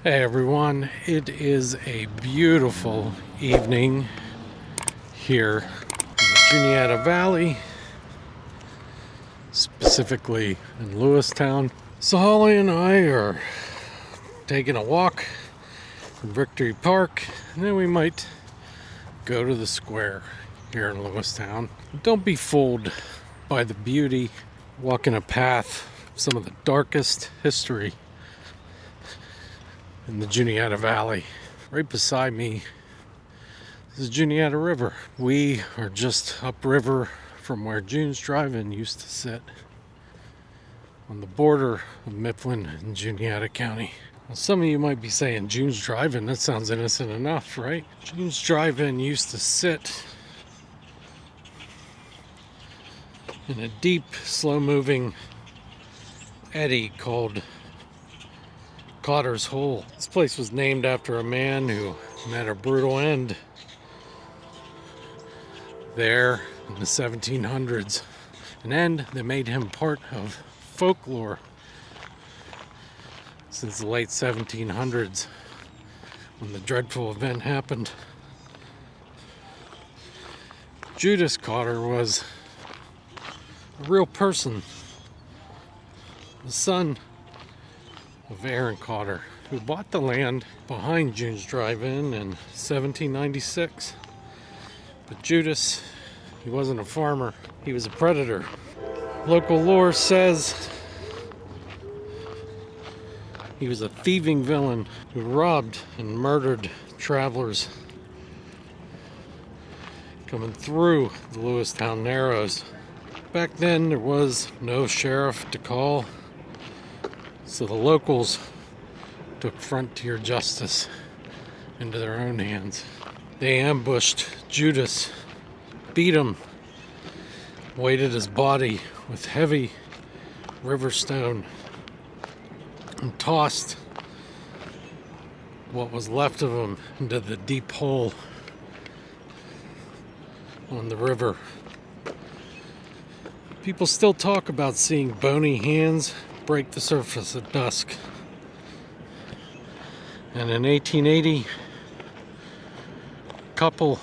Hey everyone, it is a beautiful evening here in the Juniata Valley, specifically in Lewistown. So Holly and I are taking a walk in Victory Park, and then we might go to the square here in Lewistown. Don't be fooled by the beauty, walking a path of some of the darkest history in the Juniata Valley. Right beside me is the Juniata River. We are just upriver from where June's Drive-In used to sit, on the border of Mifflin and Juniata County. Well, some of you might be saying, June's Drive-In, that sounds innocent enough, right? June's Drive-In used to sit in a deep, slow-moving eddy called Cotter's Hole. This place was named after a man who met a brutal end there in the 1700s. An end that made him part of folklore since the late 1700s, when the dreadful event happened. Judas Cotter was a real person, the son of Aaron Cotter, who bought the land behind June's Drive-In in 1796. But Judas, he wasn't a farmer, he was a predator. Local lore says he was a thieving villain who robbed and murdered travelers coming through the Lewistown Narrows. Back then there was no sheriff to call, so the locals took frontier justice into their own hands. They ambushed Judas, beat him, weighted his body with heavy river stone, and tossed what was left of him into the deep hole on the river. People still talk about seeing bony hands break the surface at dusk. And in 1880, a couple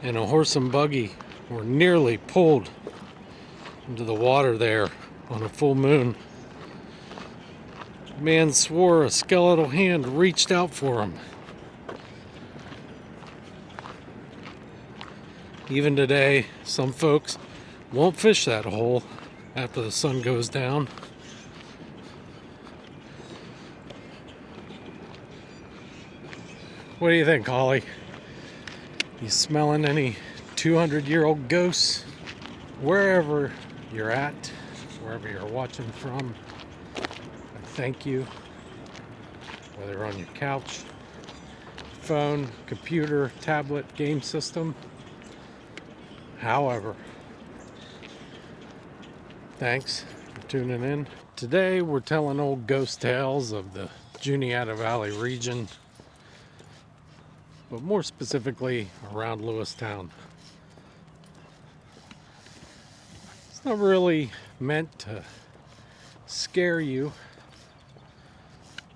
in a horse and buggy were nearly pulled into the water there on a full moon. The man swore a skeletal hand reached out for him. Even today, some folks won't fish that hole after the sun goes down. What do you think, Holly? You smelling any 200-year-old ghosts? Wherever you're at, wherever you're watching from, I thank you. Whether on your couch, phone, computer, tablet, game system, however, thanks for tuning in. Today we're telling old ghost tales of the Juniata Valley region, but more specifically around Lewistown. It's not really meant to scare you.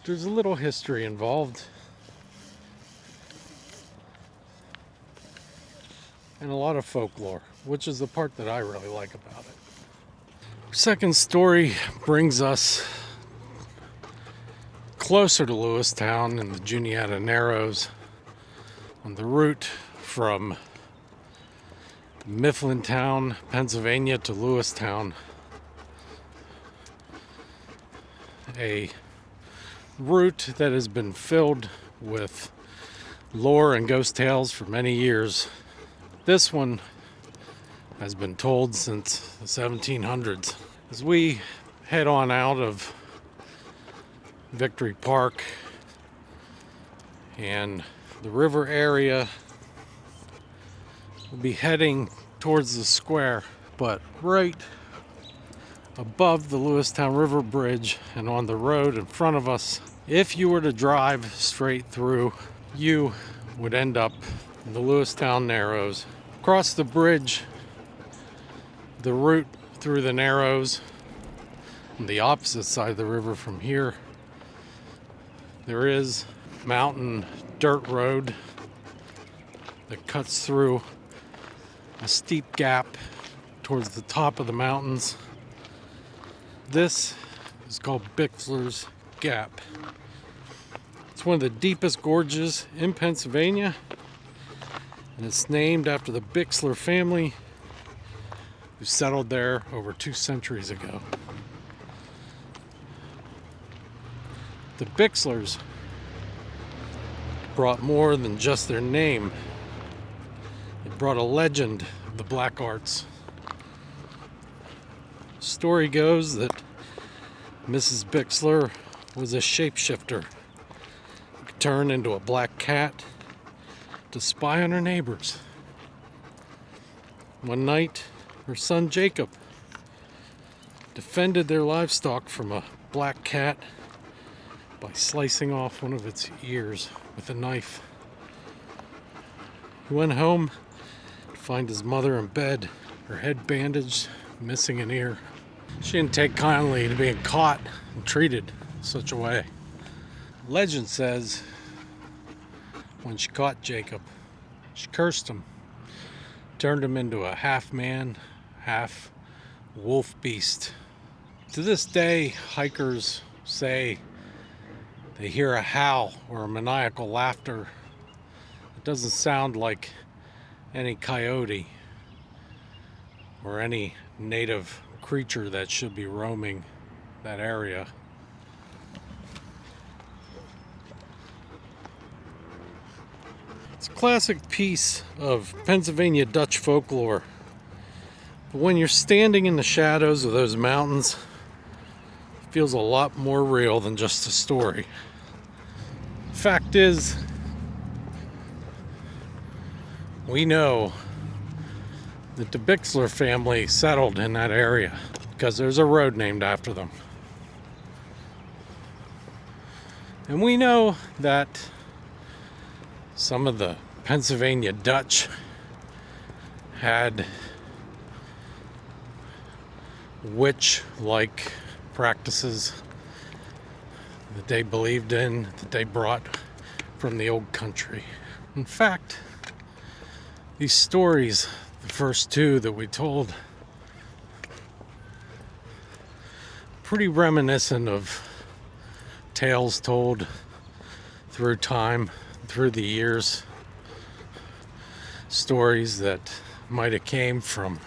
There's a little history involved, and a lot of folklore, which is the part that I really like about it. Our second story brings us closer to Lewistown in the Juniata Narrows, on the route from Mifflin Town, Pennsylvania to Lewistown. A route that has been filled with lore and ghost tales for many years. This one has been told since the 1700s. As we head on out of Victory Park and the river area, we'll be heading towards the square, but right above the Lewistown River Bridge and on the road in front of us, if you were to drive straight through, you would end up in the Lewistown Narrows. Across the bridge, the route through the Narrows, on the opposite side of the river from here, there is mountain dirt road that cuts through a steep gap towards the top of the mountains. This is called Bixler's Gap. It's one of the deepest gorges in Pennsylvania, and it's named after the Bixler family who settled there over 2 centuries ago. The Bixlers brought more than just their name. It brought a legend of the black arts. Story goes that Mrs. Bixler was a shapeshifter who could turn into a black cat to spy on her neighbors. One night, her son Jacob defended their livestock from a black cat by slicing off one of its ears with a knife. He went home to find his mother in bed, her head bandaged, missing an ear. She didn't take kindly to being caught and treated such a way. Legend says when she caught Jacob, she cursed him, turned him into a half man, half wolf beast. To this day, hikers say they hear a howl or a maniacal laughter. It doesn't sound like any coyote or any native creature that should be roaming that area. It's a classic piece of Pennsylvania Dutch folklore. But when you're standing in the shadows of those mountains, it feels a lot more real than just a story. Fact is, we know that the Bixler family settled in that area because there's a road named after them. And we know that some of the Pennsylvania Dutch had witch-like practices that they believed in, that they brought from the old country. In fact, these stories, the first 2 that we told, pretty reminiscent of tales told through time, through the years. Stories that might have came from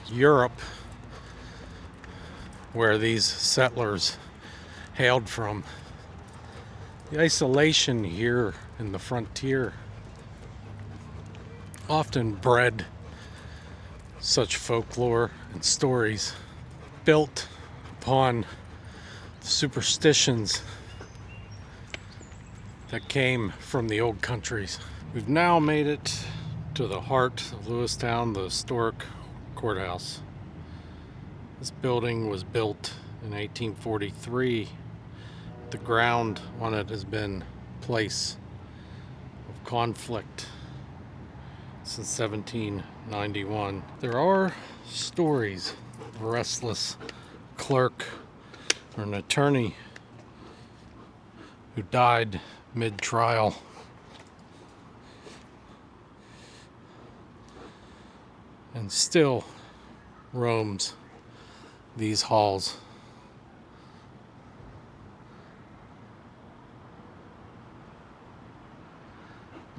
Europe, where these settlers hailed from. The isolation here in the frontier often bred such folklore and stories built upon superstitions that came from the old countries. We've now made it to the heart of Lewistown, the Historic Courthouse. This building was built in 1843. The ground on it has been a place of conflict since 1791. There are stories of a restless clerk or an attorney who died mid-trial. And still roams these halls.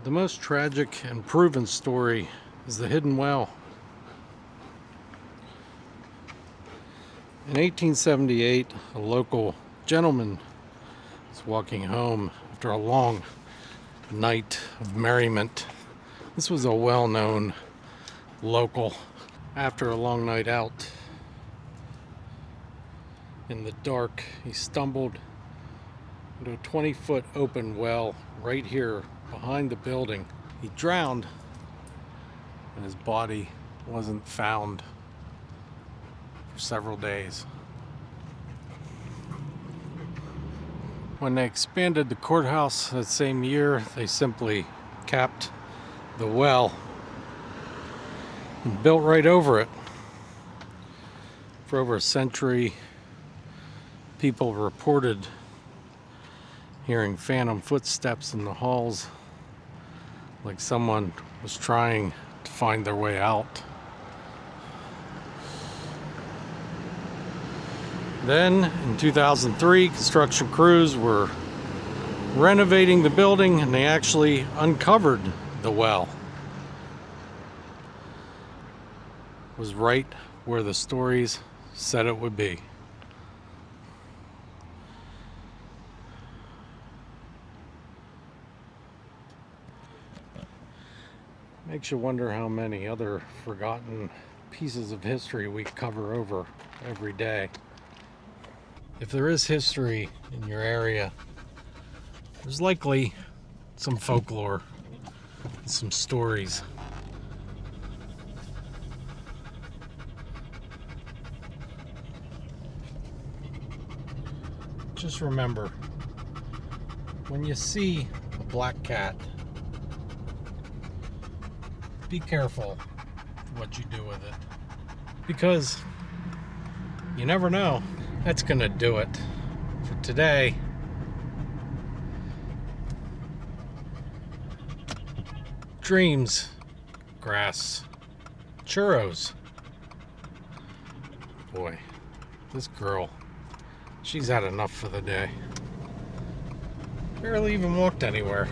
The most tragic and proven story is the hidden well. In 1878, a local gentleman was walking home after a long night of merriment. This was a well-known local. After a long night out in the dark, he stumbled into a 20-foot open well right here behind the building. He drowned, and his body wasn't found for several days. When they expanded the courthouse that same year, they simply capped the well and built right over it. For over a century, people reported hearing phantom footsteps in the halls, like someone was trying to find their way out. Then, in 2003, construction crews were renovating the building and they actually uncovered the well. It was right where the stories said it would be. Makes you wonder how many other forgotten pieces of history we cover over every day. If there is history in your area, there's likely some folklore and some stories. Just remember, when you see a black cat, be careful what you do with it, because you never know. That's gonna do it for today. Dreams, grass, churros. Boy, this girl, she's had enough for the day. Barely even walked anywhere.